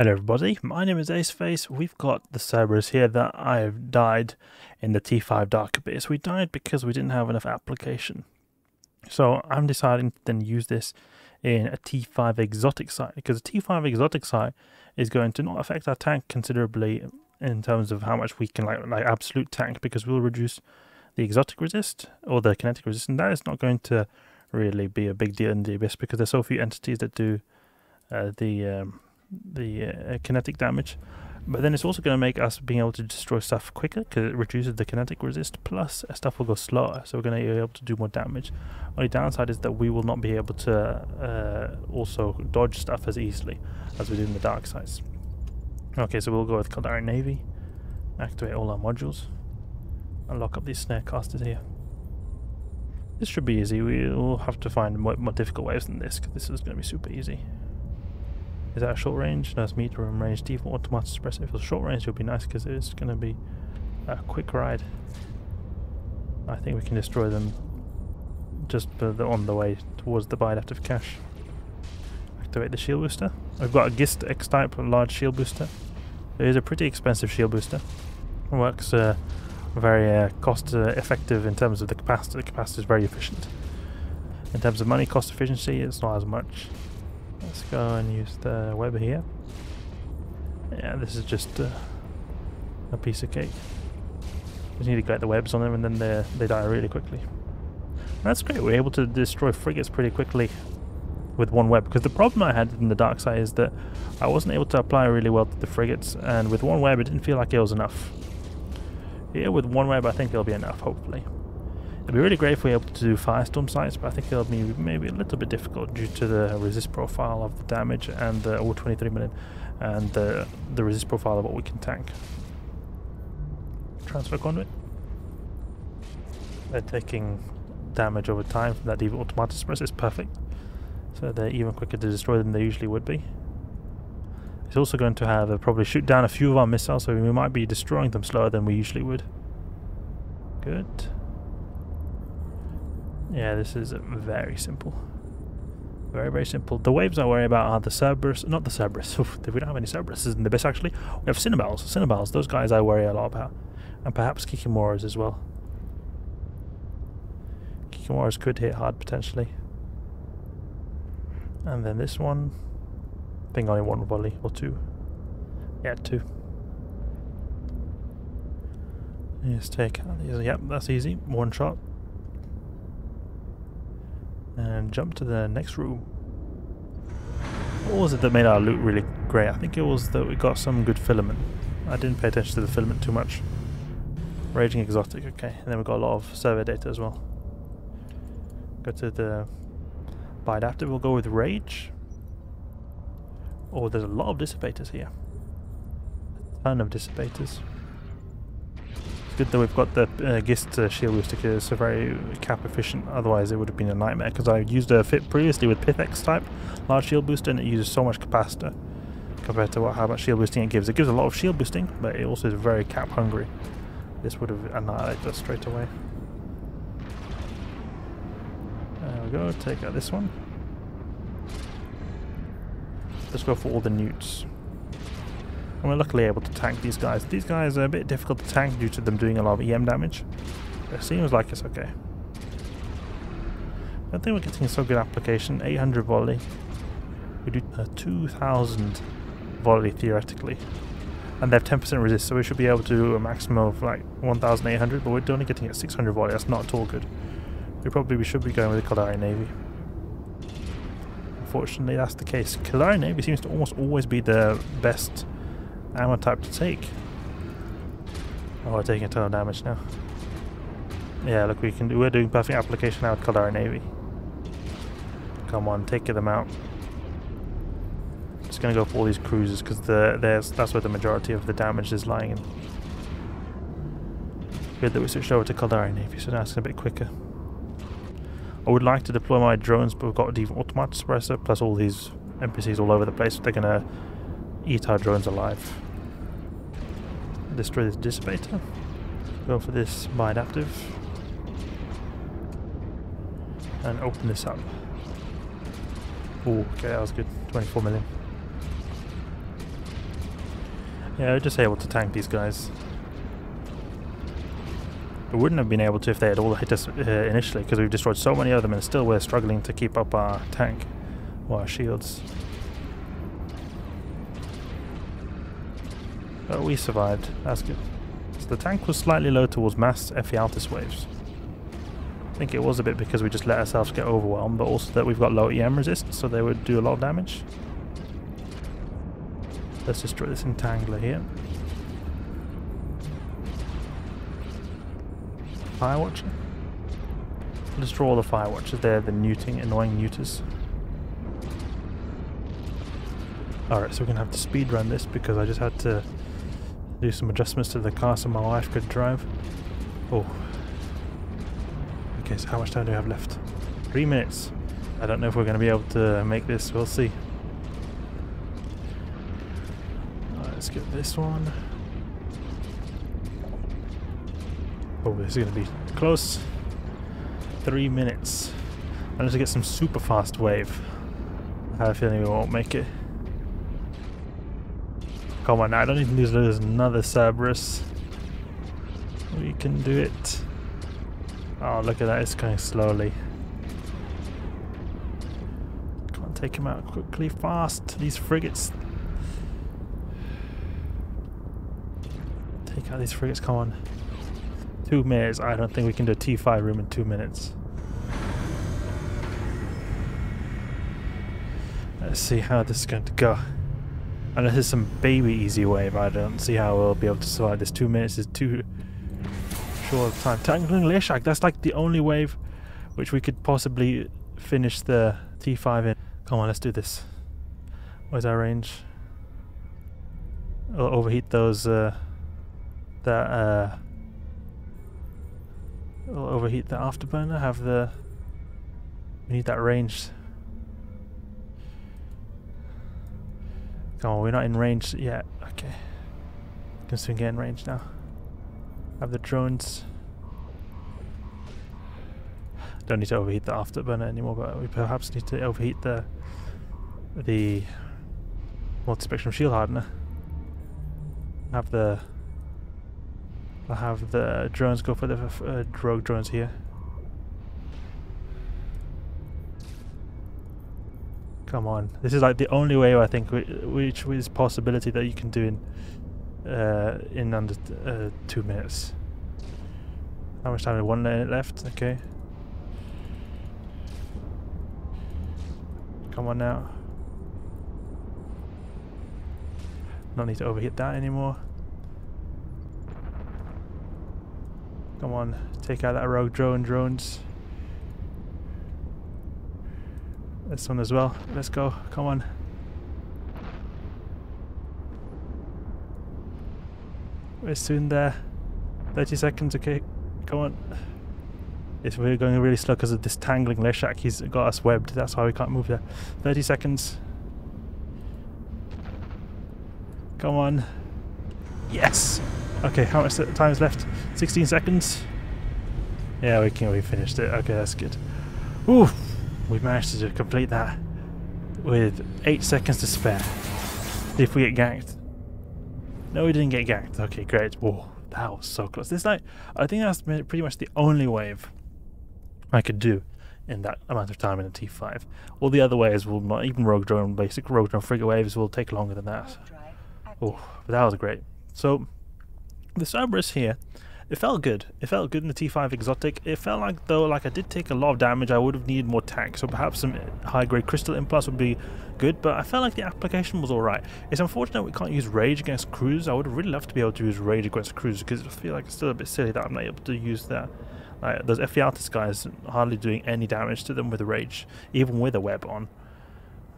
Hello everybody, my name is Aceface. We've got the Cerberus here that I have died in the T5 Dark Abyss. We died because we didn't have enough application. So I'm deciding to then use this in a T5 exotic site, because a T5 exotic site is going to not affect our tank considerably in terms of how much we can like absolute tank, because we'll reduce the exotic resist or the kinetic resist, and that is not going to really be a big deal in the Abyss because there's so few entities that do the kinetic damage. But then it's also going to make us being able to destroy stuff quicker because it reduces the kinetic resist, plus stuff will go slower, so we're going to be able to do more damage. Only downside is that we will not be able to also dodge stuff as easily as we do in the dark sites. Okay, so we'll go with Caldari Navy, activate all our modules, and lock up these snare casters here. This should be easy. We'll have to find more difficult waves than this, because this is going to be super easy. Is that a short range? No, it's medium range. Default automatic suppressor. If it's short range, it'll be nice because it's going to be a quick ride. I think we can destroy them just on the way towards the bioactive cache. Activate the shield booster. I've got a GIST X-type large shield booster. It is a pretty expensive shield booster. It works very cost effective in terms of the capacitor. The capacitor is very efficient. In terms of money cost efficiency, it's not as much. Let's go and use the web here. Yeah, this is just a piece of cake. Just need to get the webs on them and then they die really quickly. That's great, we're able to destroy frigates pretty quickly with one web, because the problem I had in the dark side is that I wasn't able to apply really well to the frigates, and with one web it didn't feel like it was enough. Here with one web I think it'll be enough, hopefully. It'd be really great if we were able to do firestorm sites, but I think it'll be maybe a little bit difficult due to the resist profile of the damage and the 23 million and the resist profile of what we can tank. Transfer conduit. They're taking damage over time from that default automatic suppressor. Is perfect. So they're even quicker to destroy than they usually would be. It's also going to have probably shoot down a few of our missiles, so we might be destroying them slower than we usually would. Good. Yeah, this is very simple. Very, very simple. The waves I worry about are the Cerberus, not the Cerberus. We don't have any Cerberuses in the Abyss actually. We have Cinnabals. Cinnabals, those guys I worry a lot about. And perhaps Kikimoras as well. Kikimoras could hit hard potentially. And then this one, I think only one volley or two. Yeah, two. Let's take out these. Yep, that's easy. One shot. And jump to the next room. What was it that made our loot really great? I think it was that we got some good filament. I didn't pay attention to the filament too much. Raging exotic, okay. And then we got a lot of survey data as well. Go to the bioactive, we'll go with rage. Oh, there's a lot of dissipators here. A ton of dissipators. It's good that we've got the GIST shield booster because it's very cap efficient, otherwise it would have been a nightmare, because I used a fit previously with Pith-X type large shield booster and it uses so much capacitor compared to how much shield boosting it gives. It gives a lot of shield boosting, but it also is very cap hungry. This would have annihilated us straight away. There we go, take out this one. Let's go for all the newts. And we're luckily able to tank these guys. These guys are a bit difficult to tank due to them doing a lot of EM damage. It seems like it's okay. I think we're getting some good application. 800 volley. We do 2000 volley theoretically. And they have 10% resist, so we should be able to do a maximum of like 1800, but we're only getting at 600 volley. That's not at all good. We should be going with the Caldari Navy. Unfortunately, that's the case. Caldari Navy seems to almost always be the best ammo type to take. Oh, we're taking a ton of damage now. Yeah, look, we're doing perfect application now with Caldari Navy. Come on, take them out. Just gonna go for all these cruisers because that's where the majority of the damage is lying in. Good that we switched over to Caldari Navy, so now it's a bit quicker. I would like to deploy my drones, but we've got a default automatic suppressor plus all these NPCs all over the place. They're gonna eat our drones alive. Destroy this dissipator. Go for this bioadaptive. And open this up. Oh, okay, that was good. 24 million. Yeah, we're just able to tank these guys. We wouldn't have been able to if they had all hit us initially, because we've destroyed so many of them and still we're struggling to keep up our tank or our shields. But we survived, that's good. So the tank was slightly low towards mass Ephialtes waves. I think it was a bit because we just let ourselves get overwhelmed, but also that we've got low EM resist, so they would do a lot of damage. Let's destroy this entangler here. Firewatcher. Destroy all the Firewatchers. They're the annoying neuters. Alright, so we're going to have to speed run this because I just had to do some adjustments to the car so my wife could drive. Oh. Okay, so how much time do we have left? 3 minutes. I don't know if we're going to be able to make this. We'll see. Let's get this one. Oh, this is going to be close. 3 minutes. I need to get some super fast wave. I have a feeling we won't make it. Come on now, I don't need to lose another Cerberus. We can do it. Oh, look at that, it's going slowly. Come on, take him out quickly, fast. These frigates. Take out these frigates, come on. 2 minutes, I don't think we can do a T5 room in 2 minutes. Let's see how this is going to go. Unless it's some baby easy wave, I don't see how we'll be able to survive this. 2 minutes is too short of time. Tangling Leshak, that's like the only wave which we could possibly finish the T5 in. Come on, let's do this. Where's our range? We'll overheat those, we'll overheat the Afterburner, we need that range. Come on, we're not in range yet. Okay. Can soon get in range now. Have the drones. Don't need to overheat the Afterburner anymore, but we perhaps need to overheat the Multispectrum shield hardener. I'll have the drones go for the rogue drones here. Come on, this is like the only way I think which is possibility that you can do in under 2 minutes. How much time? 1 minute left. Okay. Come on now. Not need to overheat that anymore. Come on, take out that rogue drones. This one as well. Let's go. Come on. We're soon there. 30 seconds. Okay. Come on. We're going really slow because of this tangling Leshak. He's got us webbed. That's why we can't move there. 30 seconds. Come on. Yes. Okay. How much time is left? 16 seconds. Yeah, we finished it. Okay, that's good. Ooh. We managed to complete that with 8 seconds to spare. See if we get ganked. No, we didn't get ganked. Okay, great. Whoa, that was so close. This night, I think that's pretty much the only wave I could do in that amount of time in a T5. All the other waves will not, even rogue drone, basic rogue drone frigate waves will take longer than that. Oh, but that was great. So, the Cerberus here, it felt good. It felt good in the T5 exotic. It felt like, though, like I did take a lot of damage, I would have needed more tank. So perhaps some high-grade crystal implants would be good, but I felt like the application was alright. It's unfortunate we can't use rage against crews. I would have really loved to be able to use rage against crews, because I feel like it's still a bit silly that I'm not able to use that. Those Ephialtes guys hardly doing any damage to them with rage, even with a web on.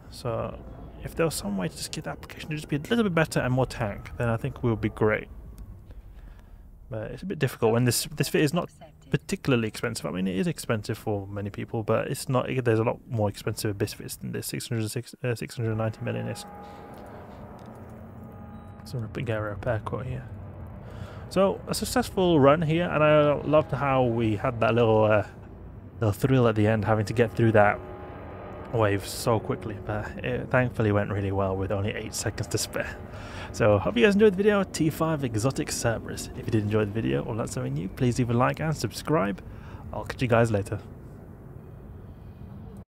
So if there was some way to just get the application to just be a little bit better and more tank, then I think we would be great. But it's a bit difficult when this fit is not particularly expensive. I mean, it is expensive for many people, but it's not. There's a lot more expensive biscuits than this. 690 million is. So we're get a repair quote here. So a successful run here, and I loved how we had that little thrill at the end, having to get through that wave so quickly, but it thankfully went really well with only 8 seconds to spare. So hope you guys enjoyed the video. T5 Exotic Cerberus. If you did enjoy the video or learn something new, please leave a like and subscribe. I'll catch you guys later.